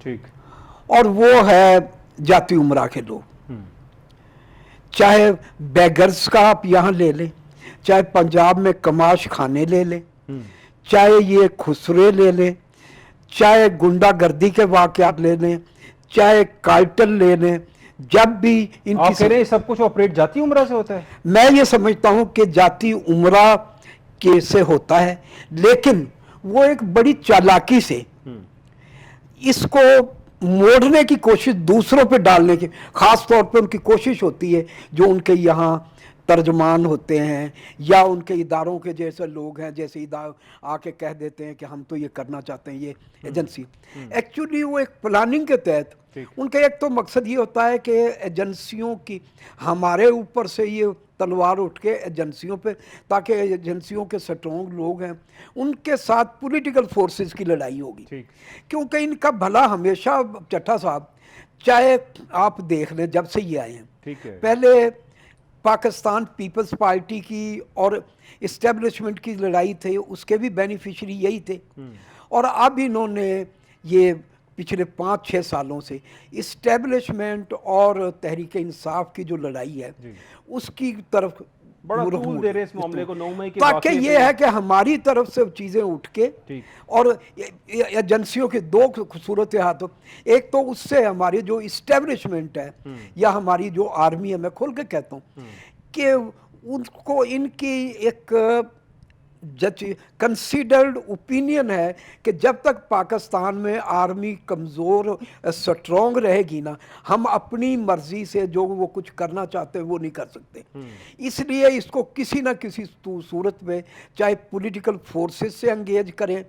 ٹھیک. اور وہ ہے جاتی عمرہ کے لوگ. چاہے بیگرز کا آپ یہاں لے لیں, چاہے پنجاب میں کماش خانے لے لیں, چاہے یہ خسرے لے لیں, چاہے گنڈا گردی کے واقعات لے لیں, چاہے کائٹل لے لیں, جب بھی ان آپ کہہ رہے ہیں سب کچھ آپریٹ جاتی عمرہ سے ہوتا ہے؟ میں یہ سمجھتا ہوں کہ جاتی عمرہ کے سے ہوتا ہے, لیکن وہ ایک بڑی چالاکی سے اس کو موڑنے کی کوشش دوسروں پہ ڈالنے کی, خاص طور پہ ان کی کوشش ہوتی ہے جو ان کے یہاں ترجمان ہوتے ہیں یا ان کے اداروں کے جیسے لوگ ہیں, جیسے آ کے کہہ دیتے ہیں کہ ہم تو یہ کرنا چاہتے ہیں, یہ ایجنسی ایکچولی وہ ایک پلاننگ کے تحت ان کا ایک تو مقصد یہ ہوتا ہے کہ ایجنسیوں کی ہمارے اوپر سے یہ تلوار اٹھ کے ایجنسیوں پہ, تاکہ ایجنسیوں کے سٹرونگ لوگ ہیں ان کے ساتھ پولیٹیکل فورسز کی لڑائی ہوگی, کیونکہ ان کا بھلا ہمیشہ چٹھا صاحب, چاہے آپ دیکھ لیں جب سے یہ آئے ہیں, پہلے پاکستان پیپلز پارٹی کی اور اسٹیبلشمنٹ کی لڑائی تھی, اس کے بھی بینیفیشری یہی تھے, اور اب انہوں نے یہ پچھلے 5-6 سالوں سے اسٹیبلشمنٹ اور تحریک انصاف کی جو لڑائی ہے اس کی طرف بڑا طول دے رہے اس معاملے کو 9 مئی کے تاکہ یہ ہے کہ ہماری طرف سے چیزیں اٹھ کے, اور ایجنسیوں کے دو صورت ہاتھوں, ایک تو اس سے ہماری جو اسٹیبلشمنٹ ہے یا ہماری جو آرمی ہے, میں کھول کے کہتا ہوں کہ ان کو ان کی ایک کنسیڈرڈ اوپینین ہے کہ جب تک پاکستان میں آرمی کمزور سٹرونگ رہے گی نا, ہم اپنی مرضی سے جو وہ کچھ کرنا چاہتے ہیں وہ نہیں کر سکتے. اس لیے اس کو کسی نہ کسی صورت میں چاہے پولیٹیکل فورسز سے انگیج کریں,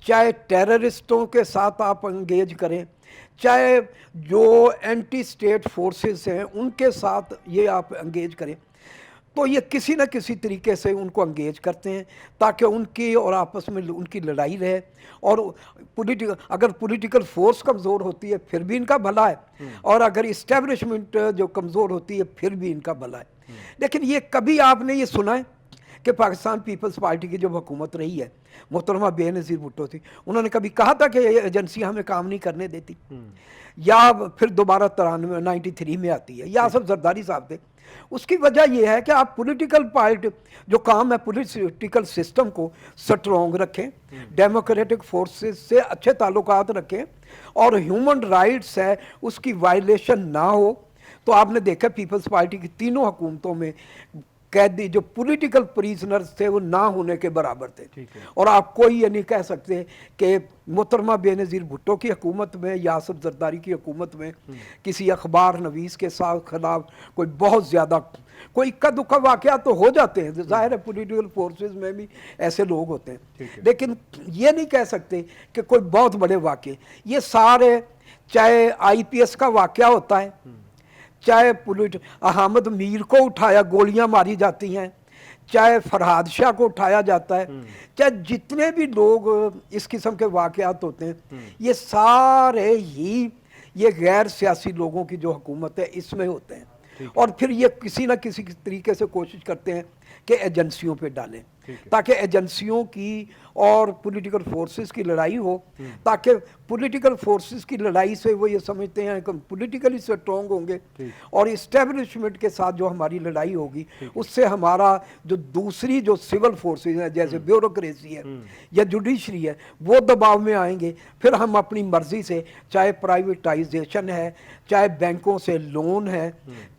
چاہے ٹیررسٹوں کے ساتھ آپ انگیج کریں, چاہے جو اینٹی اسٹیٹ فورسز ہیں ان کے ساتھ یہ آپ انگیج کریں, تو یہ کسی نہ کسی طریقے سے ان کو انگیج کرتے ہیں تاکہ ان کی اور آپس میں ان کی لڑائی رہے, اور اگر پولیٹیکل فورس کمزور ہوتی ہے پھر بھی ان کا بھلا ہے, اور اگر اسٹیبلشمنٹ جو کمزور ہوتی ہے پھر بھی ان کا بھلا ہے. لیکن یہ کبھی آپ نے یہ سنا ہے کہ پاکستان پیپلز پارٹی کی جب حکومت رہی ہے, محترمہ بے نظیر بھٹو تھی, انہوں نے کبھی کہا تھا کہ یہ ایجنسی ہمیں کام نہیں کرنے دیتی؟ یا پھر دوبارہ 93 میں آتی ہے, یا آصف زرداری صاحب تھے. اس کی وجہ یہ ہے کہ آپ پولیٹیکل پارٹی جو کام ہے پولیٹیکل سسٹم کو سٹرونگ رکھیں, ڈیموکریٹک فورسز سے اچھے تعلقات رکھیں, اور ہیومن رائٹس ہے اس کی وائلیشن نہ ہو. تو آپ نے دیکھا پیپلز پارٹی کی تینوں حکومتوں میں قیدی جو پولیٹیکل پریزنرز تھے وہ نہ ہونے کے برابر تھے, اور آپ کوئی یہ نہیں کہہ سکتے کہ محترمہ بے نظیر بھٹو کی حکومت میں یا آصف زرداری کی حکومت میں کسی اخبار نویس کے ساتھ خلاف کوئی بہت زیادہ کوئی اکا دکا واقعات تو ہو جاتے ہیں, ظاہر ہے پولیٹیکل فورسز میں بھی ایسے لوگ ہوتے ہیں, لیکن یہ نہیں کہہ سکتے کہ کوئی بہت بڑے واقعے. یہ سارے چاہے IPS کا واقعہ ہوتا ہے, چاہے احمد میر کو اٹھایا گولیاں ماری جاتی ہیں, چاہے فرحاد شاہ کو اٹھایا جاتا ہے, چاہے جتنے بھی لوگ اس قسم کے واقعات ہوتے ہیں, یہ سارے ہی یہ غیر سیاسی لوگوں کی جو حکومت ہے اس میں ہوتے ہیں, اور پھر یہ کسی نہ کسی طریقے سے کوشش کرتے ہیں کہ ایجنسیوں پہ ڈالیں تاکہ ایجنسیوں کی اور پولیٹیکل فورسز کی لڑائی ہو, تاکہ پولیٹیکل فورسز کی لڑائی سے وہ یہ سمجھتے ہیں کہ پولیٹیکلی سٹرونگ ہوں گے, اور اسٹیبلشمنٹ کے ساتھ جو ہماری لڑائی ہوگی اس سے ہمارا جو دوسری جو سول فورسز ہیں جیسے بیوروکریسی ہے یا جوڈیشری ہے وہ دباؤ میں آئیں گے. پھر ہم اپنی مرضی سے چاہے پرائیویٹائزیشن ہے, چاہے بینکوں سے لون ہے,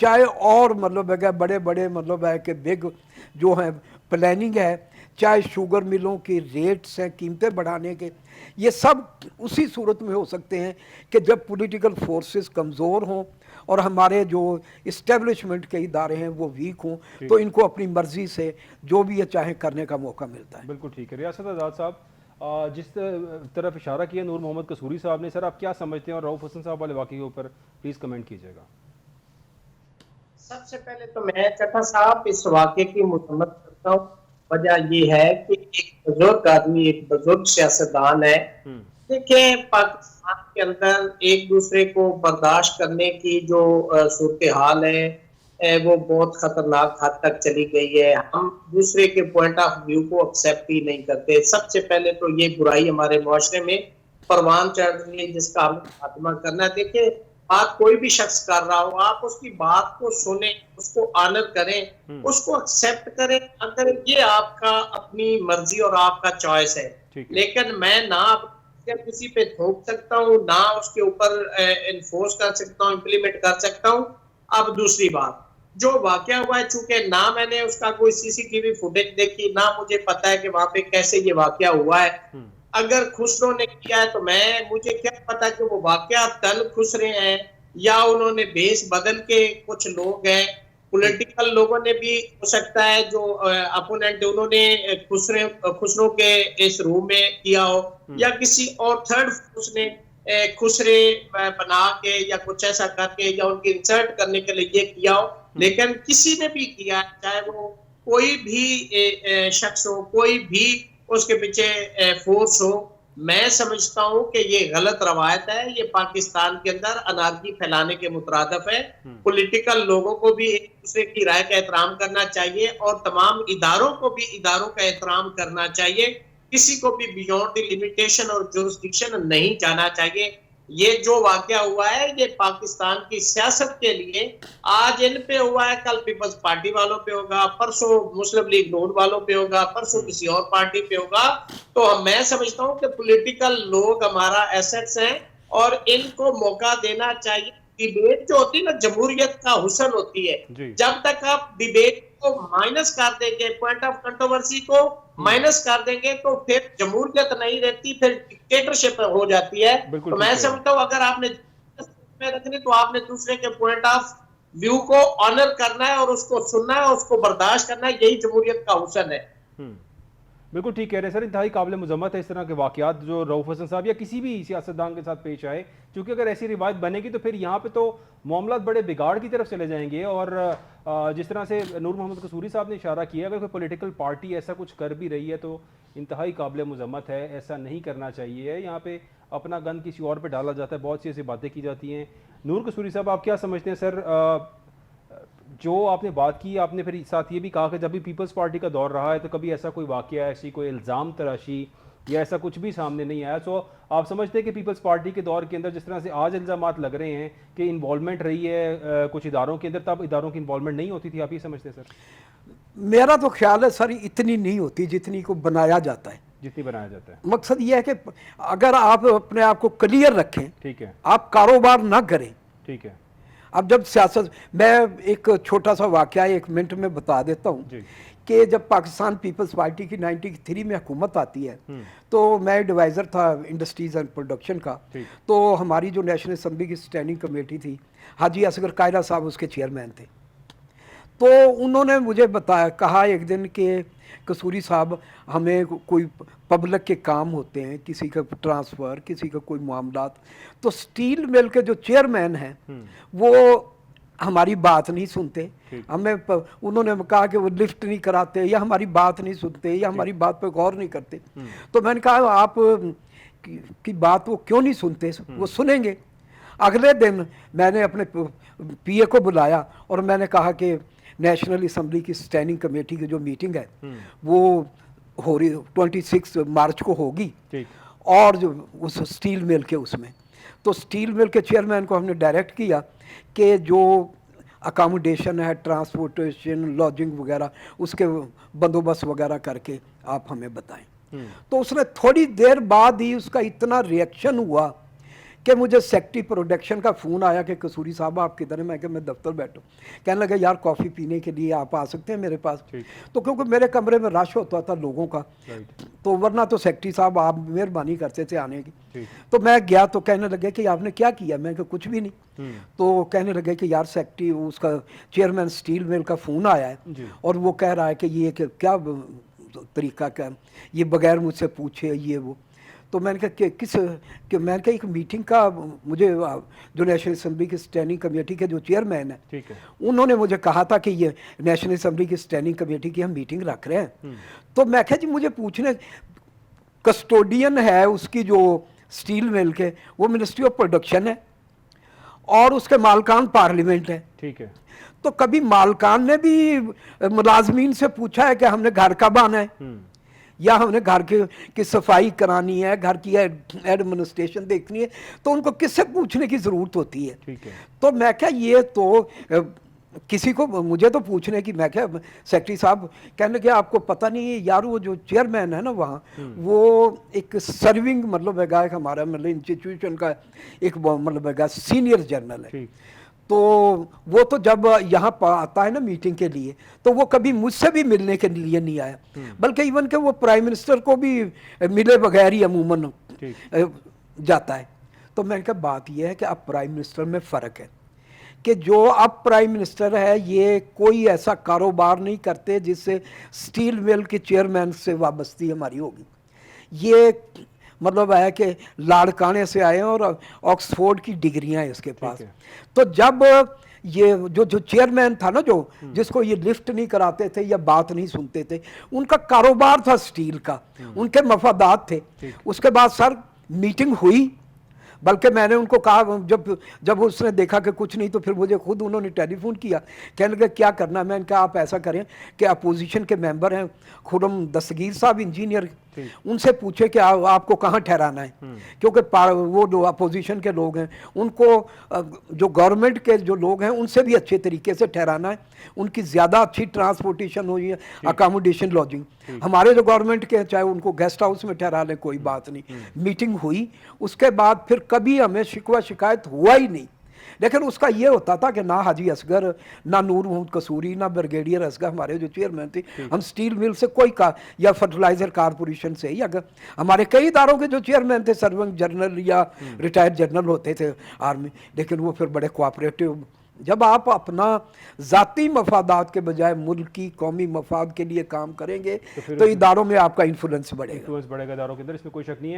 چاہے اور مطلب ہے بڑے بڑے مطلب ہے کہ بگ جو ہیں پلاننگ ہے, چاہے شوگر ملوں کی ریٹس ہیں قیمتیں بڑھانے کے, یہ سب اسی صورت میں ہو سکتے ہیں کہ جب پولیٹیکل فورسز کمزور ہوں اور ہمارے جو اسٹیبلشمنٹ کے ادارے ہیں وہ ویک ہوں, تو ان کو اپنی مرضی سے جو بھی یہ چاہیں کرنے کا موقع ملتا ہے. بالکل ٹھیک ہے. ریاست آزاد صاحب, جس طرف اشارہ کیا نور محمد قصوری صاحب نے, سر آپ کیا سمجھتے ہیں, اور رؤف حسن صاحب والے واقعے کے اوپر پلیز کمنٹ کیجیے گا. سب سے پہلے تو میں چٹھا صاحب اس واقعے کی مذمت کرتا ہوں. وجہ یہ ہے کہ ایک بزرگ آدمی, ایک بزرگ سیاستدان ہے. دیکھیں پاکستان کے اندر ایک دوسرے کو برداشت کرنے کی جو صورتحال ہے وہ بہت خطرناک حد تک چلی گئی ہے. ہم دوسرے کے پوائنٹ آف ویو کو ایکسیپٹ ہی نہیں کرتے. سب سے پہلے تو یہ برائی ہمارے معاشرے میں پروان چودھری جس کا ہمیں خاتمہ کرنا ہے. دیکھیں بات کوئی بھی شخص کر رہا ہو, آپ اس کی بات کو سنیں, اس کو آنر کریں, اس کو ایکسیپٹ کریں. اگر یہ آپ کا اپنی مرضی اور آپ کا چوائس ہے, لیکن میں نہ کسی پہ تھوک سکتا ہوں, نہ اس کے اوپر انفورس کر سکتا ہوں, امپلیمنٹ کر سکتا ہوں. اب دوسری بات, جو واقعہ ہوا ہے, چونکہ نہ میں نے اس کا کوئی سی سی ٹی وی فوٹیج دیکھی, نہ مجھے پتا ہے کہ وہاں پہ کیسے یہ واقعہ ہوا ہے. اگر خسرو نے کیا ہے تو مجھے کیا پتا کہ وہ واقعہ تل خسرے ہیں یا انہوں نے بیس بدل کے کچھ لوگ ہیں, پولیٹیکل لوگوں نے بھی ہو سکتا ہے جو اپوننٹ انہوں نے خسرو کے اس روم میں کیا ہو, یا کسی اور تھرڈ فورس نے خسرے بنا کے یا کچھ ایسا کر کے یا ان کی انسرٹ کرنے کے لیے یہ کیا ہو. لیکن کسی نے بھی کیا, چاہے وہ کوئی بھی شخص ہو, کوئی بھی اس کے پیچھے فورس ہو, میں سمجھتا ہوں کہ یہ غلط روایت ہے. یہ پاکستان کے اندر انارکی پھیلانے کے مترادف ہے. پولیٹیکل لوگوں کو بھی ایک دوسرے کی رائے کا احترام کرنا چاہیے, اور تمام اداروں کو بھی اداروں کا احترام کرنا چاہیے. کسی کو بھی بیونڈ دی لمیٹیشن اور جورسڈکشن نہیں جانا چاہیے. یہ جو واقعہ ہوا ہے یہ پاکستان کی سیاست کے لیے آج ان پہ ہوا ہے, کل پیپلز پارٹی والوں پہ ہوگا, پرسوں مسلم لیگ نون والوں پہ ہوگا, پرسوں کسی اور پارٹی پہ ہوگا. تو میں سمجھتا ہوں کہ پولیٹیکل لوگ ہمارا ایسٹس ہیں اور ان کو موقع دینا چاہیے. ڈیبیٹ جو ہوتی ہے نا, جمہوریت کا حسن ہوتی ہے. جب تک آپ ڈیبیٹ کو مائنس کر دیں گے, پوائنٹ آف کنٹروورسی کو مائنس کر دیں گے, تو پھر جمہوریت نہیں رہتی, پھر ڈکٹیٹرشپ ہو جاتی ہے. تو میں سمجھتا ہوں اگر آپ نے میں رکھنی تو آپ نے دوسرے کے پوائنٹ آف ویو کو آنر کرنا ہے اور اس کو سننا ہے اور اس کو برداشت کرنا ہے. یہی جمہوریت کا حسن ہے. بالکل ٹھیک کہہ رہے ہیں سر, انتہائی قابل مذمت ہے اس طرح کے واقعات جو رؤوف حسن صاحب یا کسی بھی سیاستدان کے ساتھ پیش آئے, کیونکہ اگر ایسی روایت بنے گی تو پھر یہاں پہ تو معاملات بڑے بگاڑ کی طرف چلے جائیں گے. اور جس طرح سے نور محمد قصوری صاحب نے اشارہ کیا, اگر کوئی پولیٹیکل پارٹی ایسا کچھ کر بھی رہی ہے تو انتہائی قابل مذمت ہے, ایسا نہیں کرنا چاہیے. یہاں پہ اپنا گن کسی اور پہ ڈالا جاتا ہے, بہت سی ایسی باتیں کی جاتی ہیں. نور قصوری صاحب آپ کیا سمجھتے ہیں سر, جو آپ نے بات کی, آپ نے پھر ساتھ یہ بھی کہا کہ جب بھی پیپلز پارٹی کا دور رہا ہے تو کبھی ایسا کوئی واقعہ, ایسی کوئی الزام تراشی یا ایسا کچھ بھی سامنے نہیں آیا. سو آپ سمجھتے ہیں کہ پیپلز پارٹی کے دور کے اندر جس طرح سے آج الزامات لگ رہے ہیں کہ انوالومنٹ رہی ہے کچھ اداروں کے اندر, تب اداروں کی انوالومنٹ نہیں ہوتی تھی, آپ یہ سمجھتے ہیں سر؟ میرا تو خیال ہے سر اتنی نہیں ہوتی جتنی کو بنایا جاتا ہے. جتنی بنایا جاتا ہے. مقصد یہ ہے کہ اگر آپ اپنے آپ کو کلیئر رکھیں, ٹھیک ہے, آپ کاروبار نہ کریں. ٹھیک ہے. اب جب سیاست, میں ایک چھوٹا سا واقعہ 1 منٹ میں بتا دیتا ہوں کہ جب پاکستان پیپلز پارٹی کی 93 میں حکومت آتی ہے تو میں ایڈوائزر تھا انڈسٹریز اینڈ پروڈکشن کا. تو ہماری جو نیشنل اسمبلی کی اسٹینڈنگ کمیٹی تھی, حاجی اصغر قائرہ صاحب اس کے چیئرمین تھے. تو انہوں نے مجھے کہا ایک دن کہ قصوری صاحب, ہمیں کوئی پبلک کے کام ہوتے ہیں, کسی کا ٹرانسفر, کسی کا کوئی معاملات, تو سٹیل مل کے جو چیئرمین ہیں وہ ہماری بات نہیں سنتے. ہمیں انہوں نے کہا کہ وہ لفٹ نہیں کراتے, یا ہماری بات نہیں سنتے, یا ہماری بات پہ غور نہیں کرتے. تو میں نے کہا آپ کی بات وہ کیوں نہیں سنتے, وہ سنیں گے. اگلے دن میں نے اپنے پی اے کو بلایا اور میں نے کہا کہ نیشنل اسمبلی کی اسٹینڈنگ کمیٹی کی جو میٹنگ ہے وہ ہو رہی 26 مارچ کو ہوگی, اور جو اس اسٹیل مل کے اس میں, تو اسٹیل مل کے چیئرمین کو ہم نے ڈائریکٹ کیا کہ جو اکاموڈیشن ہے, ٹرانسپورٹیشن, لاڈجنگ وغیرہ, اس کے بندوبست وغیرہ کر کے آپ ہمیں بتائیں. تو اس نے تھوڑی دیر بعد ہی اس کا اتنا ریئیکشن ہوا کہ مجھے سیکٹری پروڈکشن کا فون آیا کہ قصوری صاحب آپ کدھر ہیں. میں کہ میں دفتر بیٹھوں. کہنے لگا یار کافی پینے کے لیے آپ آ سکتے ہیں میرے پاس. تو کیونکہ میرے کمرے میں رش ہوتا تھا لوگوں کا, تو ورنہ تو سیکٹری صاحب آپ مہربانی کرتے تھے آنے کی. تو میں گیا تو کہنے لگے کہ آپ نے کیا کیا. میں کہ کچھ بھی نہیں. تو کہنے لگے کہ یار سیکٹری اس کا چیئرمین اسٹیل مل کا فون آیا ہے اور وہ کہہ رہا ہے کہ یہ کیا طریقہ کا, یہ بغیر مجھ سے پوچھے یہ وہ. تو میں نے کہا کہ میں نے کہا ایک میٹنگ کا, مجھے جو نیشنل اسمبلی کی اسٹینڈنگ کمیٹی کے جو چیئرمین ہیں انہوں نے مجھے کہا تھا کہ یہ نیشنل اسمبلی کی اسٹینڈنگ کمیٹی کی ہم میٹنگ رکھ رہے ہیں. تو میں کہا جی مجھے پوچھنے, کسٹوڈین ہے اس کی جو اسٹیل مل کے, وہ منسٹری آف پروڈکشن ہے اور اس کے مالکان پارلیمنٹ ہے. ٹھیک ہے. تو کبھی مالکان نے بھی ملازمین سے پوچھا ہے کہ ہم نے گھر کب آنا ہے, یا ہمیں گھر کی صفائی کرانی ہے, گھر کی ایڈمنسٹریشن دیکھنی ہے, تو ان کو کس سے پوچھنے کی ضرورت ہوتی ہے. تو میں کہا یہ تو کسی کو مجھے تو پوچھنے کی, میں کہا سیکرٹری صاحب کہنے کہ آپ کو پتہ نہیں ہے یار وہ جو چیئرمین ہے نا وہاں, وہ ایک سرونگ مطلب ہے ایک ہمارا مطلب انسٹیٹیوشن کا ایک مطلب ہے سینئر جرنل ہے. تو وہ تو جب یہاں آتا ہے نا میٹنگ کے لیے, تو وہ کبھی مجھ سے بھی ملنے کے لیے نہیں آیا, بلکہ ایون کہ وہ پرائم منسٹر کو بھی ملے بغیر ہی عموماً جاتا ہے. تو میں نے کہا بات یہ ہے کہ اب پرائم منسٹر میں فرق ہے کہ جو اب پرائم منسٹر ہے یہ کوئی ایسا کاروبار نہیں کرتے جس سے سٹیل مل کے چیئرمین سے وابستی ہماری ہوگی. یہ مطلب ہے کہ لاڑکانے سے آئے ہیں اور آکسفورڈ کی ڈگریاں ہیں اس کے پاس. تو جب یہ جو چیئرمین تھا نا, جو جس کو یہ لفٹ نہیں کراتے تھے یا بات نہیں سنتے تھے, ان کا کاروبار تھا سٹیل کا, ان کے مفادات تھے. اس کے بعد سر میٹنگ ہوئی, بلکہ میں نے ان کو کہا جب اس نے دیکھا کہ کچھ نہیں, تو پھر مجھے خود انہوں نے ٹیلی فون کیا, کہنے لگے کیا کرنا ہے. میں نے کہا آپ ایسا کریں کہ اپوزیشن کے ممبر ہیں خرم دستگیر صاحب انجینئر, ان سے پوچھے کہ آپ کو کہاں ٹھہرانا ہے, کیونکہ وہ جو اپوزیشن کے لوگ ہیں ان کو جو گورنمنٹ کے جو لوگ ہیں ان سے بھی اچھے طریقے سے ٹھہرانا ہے, ان کی زیادہ اچھی ٹرانسپورٹیشن ہوئی ہے, اکاموڈیشن لوجنگ. ہمارے جو گورنمنٹ کے چاہے ان کو گیسٹ ہاؤس میں ٹھہرا لیں کوئی بات نہیں. میٹنگ ہوئی, اس کے بعد پھر کبھی ہمیں شکوہ شکایت ہوا ہی نہیں. لیکن اس کا یہ ہوتا تھا کہ نہ حاجی اصغر, نہ نور محمد قصوری, نہ بریگیڈیئر اصغر ہمارے جو چیئرمین تھے, ہم سٹیل مل سے کوئی یا فرٹیلائزر کارپوریشن سے, یا ہمارے کئی اداروں کے جو چیئرمین تھے سرونگ جنرل یا ریٹائرڈ جنرل ہوتے تھے آرمی, لیکن وہ پھر بڑے کوآپریٹو. جب آپ اپنا ذاتی مفادات کے بجائے ملکی قومی مفاد کے لیے کام کریں گے تو اداروں میں آپ کا انفلوئنس بڑھے گا. اداروں کے اندر اس میں کوئی شک نہیں ہے.